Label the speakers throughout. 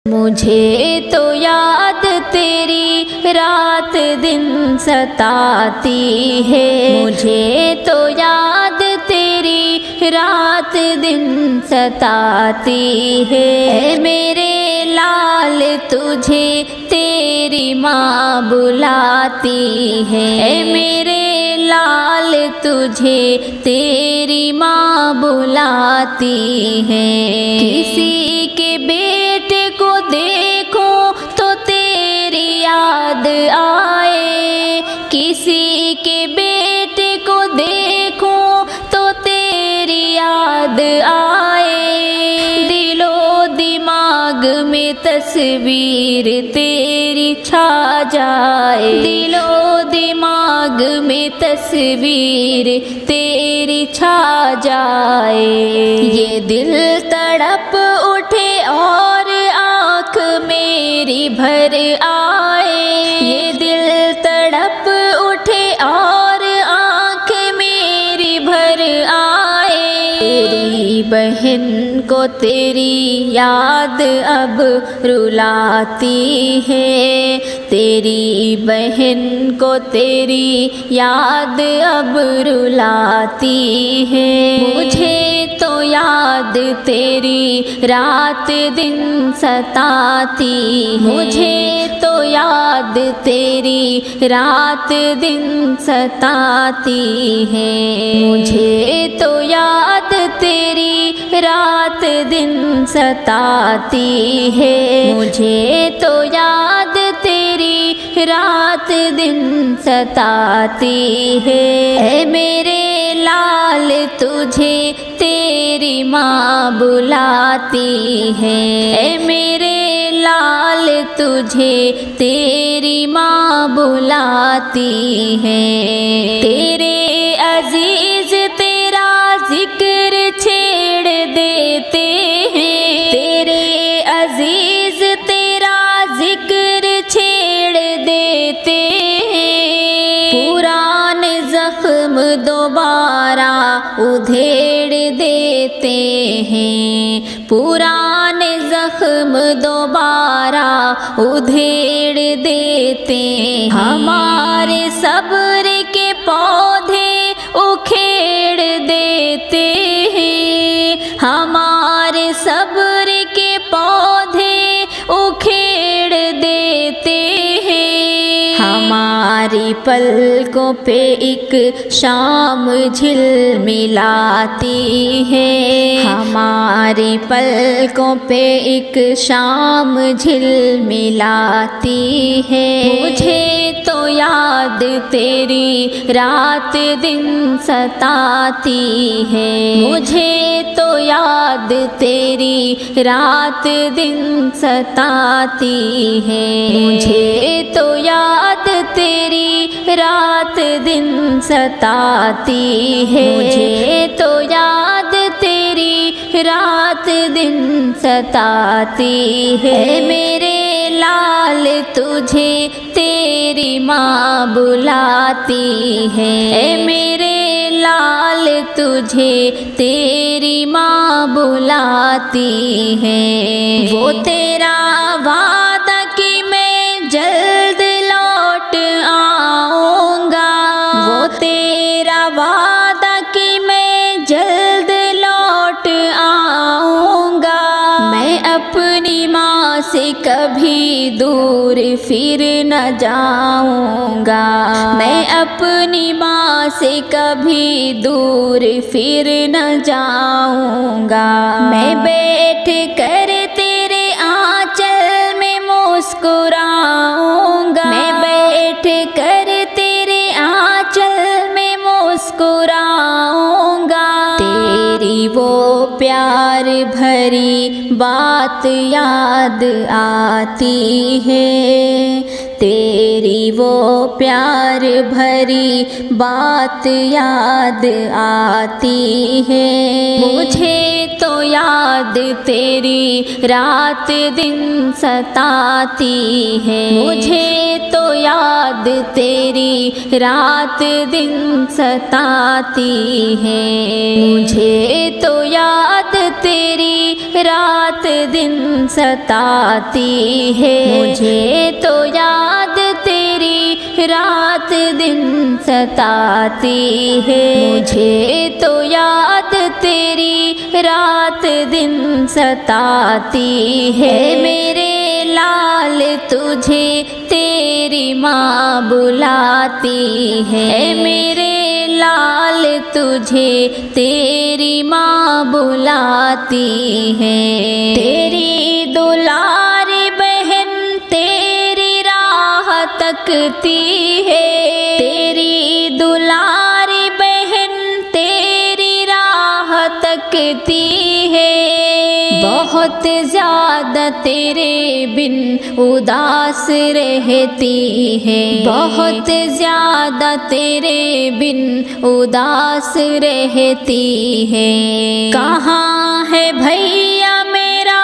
Speaker 1: مجھے تو یاد تیری رات دن ستاتی ہے، مجھے تو یاد تیری رات دن ستاتی ہے۔ اے میرے لال تجھے تیری ماں بلاتی ہے، اے میرے لال تجھے تیری ماں بلاتی ہے۔ کسی کے بیٹے کو دیکھوں تو تیری یاد آئے، کسی کے بیٹے کو دیکھوں تو تیری یاد آئے، دل و دماغ میں تصویر تیری چھا جائے، دل و دماغ میں تصویر تیری چھا جائے۔ یہ دل تڑپ اٹھے اور آنکھ میری بھر آئے، یہ دل تڑپ اٹھے اور آنکھ میری بھر آئے۔ تیری بہن کو تیری یاد اب رلاتی ہے، تیری بہن کو تیری یاد اب رلاتی ہے۔ مجھے تو یاد تیری رات دن ستاتی ہے، مجھے تو یاد تیری رات دن ستاتی ہے، مجھے تو یاد تیری رات دن ستاتی ہے، مجھے تو یاد تیری رات دن ستاتی ہے۔ اے میرے لال تجھے تیری ماں بلاتی ہے، اے میرے لال تجھے تیری ماں بلاتی ہے۔ تیرے عزیز تیرا ذکر چھیڑ دیتے ہیں، تیرے عزیز تیرا ذکر چھیڑ دیتے ہیں، پرانے زخم دوبارہ ادھیڑ دیتے ہیں، پرانے زخم دوبارہ ادھیڑ دیتے ہیں۔ ہمارے صبر کے پودے اکھیڑ دیتے ہیں، ہمارے صبر کے پودے اکھیڑ دیتے ہیں۔ ہماری پلکوں پہ ایک شام جھل ملاتی ہے، ہماری پلکوں پہ ایک شام جھل ملاتی ہے۔ مجھے تو یاد تیری رات دن ستاتی ہے، مجھے تو یاد تیری رات دن ستاتی ہے، مجھے تو یاد تیری رات دن ستاتی ہے، مجھے تو یاد تیری رات دن ستاتی ہے۔ میرے لال تجھے تیری ماں بلاتی ہے، اے میرے لال تجھے تیری ماں بلاتی ہے۔ وہ تیرا وعدہ کہ میں جلد لوٹ آؤں گا، وہ تیرا وعدہ کہ میں جلد لوٹ آؤں گا، میں اپنی ماں سے کبھی دور پھر نہ جاؤں گا، میں اپنی ماں سے کبھی دور پھر نہ جاؤں گا، میں بیٹھ کر تیرے آنچل میں مسکراؤں گا، میں بیٹھ کر تیرے آنچل میں مسکراؤں گا۔ تیری وہ پیار بھری بات یاد آتی ہے، تیری وہ پیار بھری بات یاد آتی ہے۔ مجھے تو یاد تیری رات دن ستاتی ہے، مجھے تو یاد تیری رات دن ستاتی ہے، مجھے تو یاد تیری رات دن ستاتی ہے، مجھے تو یاد تیری رات دن ستاتی ہے، مجھے تو یاد تیری رات دن ستاتی ہے، میرے لال تجھے تیری ماں بلاتی ہے، میرے لال تجھے تیری ماں بلاتی ہے، تیری دلاری بہن تیری راہ تکتی ہے، تیری دلاری بہن تیری راہ تکتی ہے، بہت زیادہ تیرے بن اداس رہتی ہے، بہت زیادہ تیرے بن اداس رہتی ہے، کہاں ہے بھیا میرا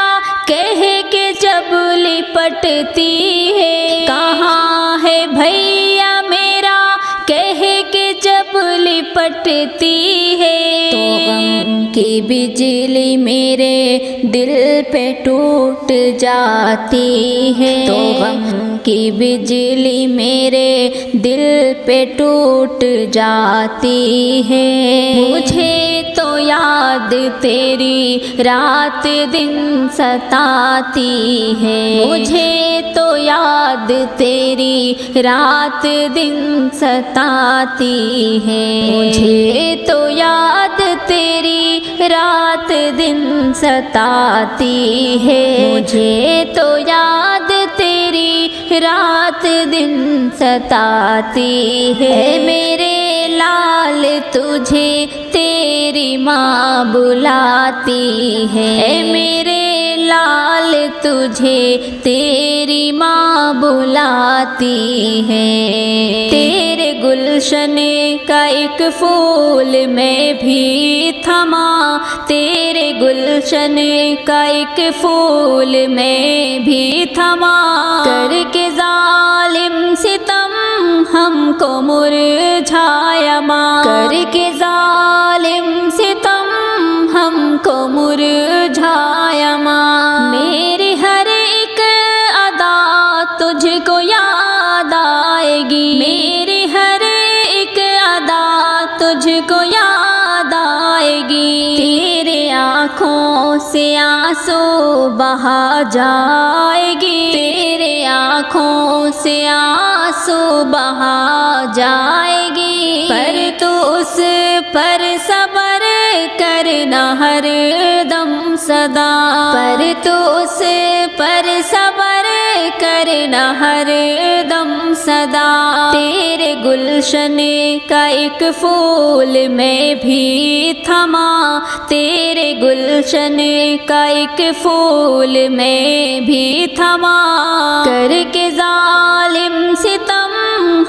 Speaker 1: کہہ کے جب لپٹتی ہے، کہاں ہے بھیا میرا کہہ کے جب لپٹتی ہے، تو غم کی بجلی میرے دل پہ ٹوٹ جاتی ہے، تو غم کی بجلی میرے دل پہ ٹوٹ جاتی ہے، مجھے تو یاد تیری رات دن ستاتی ہے، مجھے تو یاد تیری رات دن ستاتی ہے، مجھے تو یاد تیری رات دن ستاتی ہے، مجھے تو یاد تیری رات دن ستاتی ہے، میرے لال تجھے تیری ماں بلاتی ہے، میرے لال تجھے تیری ماں بلاتی ہے، تیرے گلشن کا ایک پھول میں بھی تھما، تیرے گلشن کا ایک پھول میں بھی تھما، کر کے ظالم ستم ہم کو مرجھایا ماں، کر کے ظالم ستم ہم کو مرجھایا ماں، میری ہر ایک ادا تجھ کو یاد آئے گی، میری ہر ایک ادا تجھ کو یاد آئے گی، تیرے آنکھوں سے آنسو بہا جائے گی، تیرے آنکھوں سے آنسو بہا جائے گی، پر تو اس پر صبر کرنا ہر دم صدا، پر تو اس پر صبر کرنا ہر دم صدا، تیرے گلشن کا ایک پھول میں بھی تھما، تیرے گلشن کا ایک پھول میں بھی تھما، کر کے ظالم ستم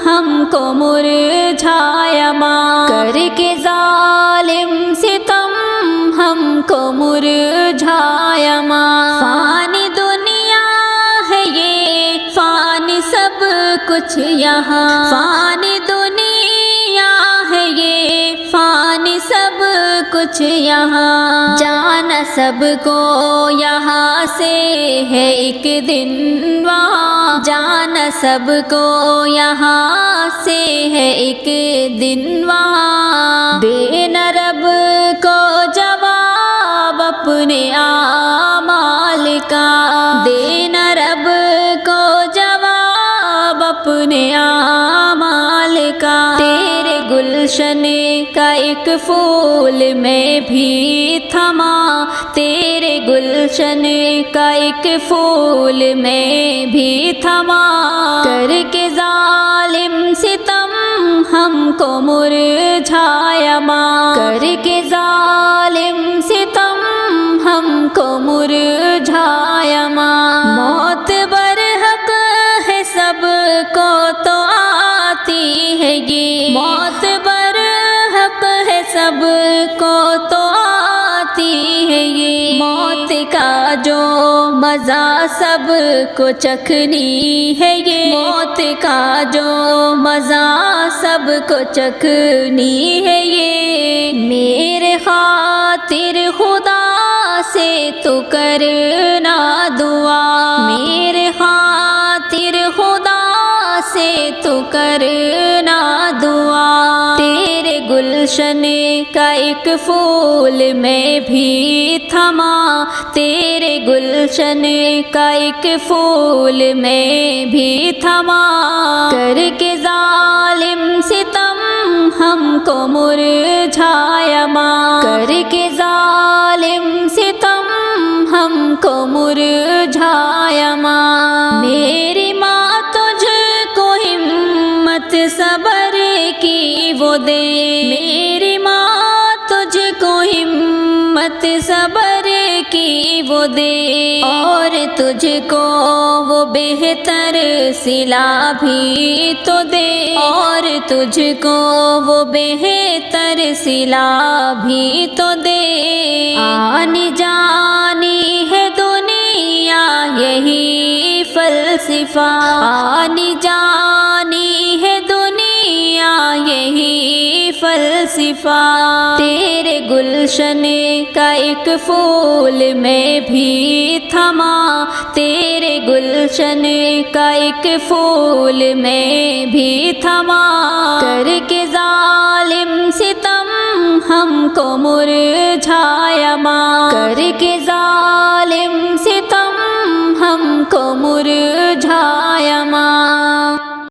Speaker 1: ہم کو مرجھایا ماں، کر کے ظالم ستم ہم کو مرجھایا ماں، فانی دنیا ہے یہ فانی سب کچھ یہاں، فانی دنیا ہے یہ فانی سب کچھ یہاں، جانا سب کو یہاں سے ہے ایک دن وہاں، جانا سب کو یہاں سے ہے ایک دن وہاں، دینا رب کو جواب اپنے اعمال کا، دینا رب کو جواب اپنے اعمال کا، تیرے گلشن کا ایک پھول میں بھی تھما، تیرے گلشن کا ایک پھول میں بھی تھما، کر کے ظالم ستم ہم کو مرجھایا ماں، کر کے ظالم ستم ہم کو مرجھایا ماں، موت برحق ہے سب کو تو آتی ہے یہ، موت برحق ہے سب کو تو آتی ہے یہ، موت کا جو مزہ سب کو چکھنی ہے یہ، موت کا جو مزہ سب کو چکھنی ہے یہ، میرے خاطر خدا سے تو کرنا دعا، میرے خاطر خدا سے تو کرنا دعا، تیرے گلشن کا ایک پھول میں بھی تھما، تیرے گلشن کا ایک پھول میں بھی تھما، کر کے ظالم ستم ہم کو مرجھایا ماں، کر کے ظالم ستم ہم کو مرجھایا ماں، میری ماں تجھ کو ہمت صبر کی وہ دے، میری ماں تجھ کو ہمت صبر کی وہ دے، اور تجھ کو وہ بہتر صلہ بھی تو دے، اور تجھ کو وہ بہتر صلہ بھی تو دے، آنی جانی ہے دنیا یہی فلسفہ، آنی جانی ہے دنیا یہی فلسفہ، تیرے گلشن کا ایک پھول میں بھی تھما، تیرے گلشن کا ایک پھول میں بھی تھما، کر کے ظالم ستم ہم کو مرجھایا ماں، کر کے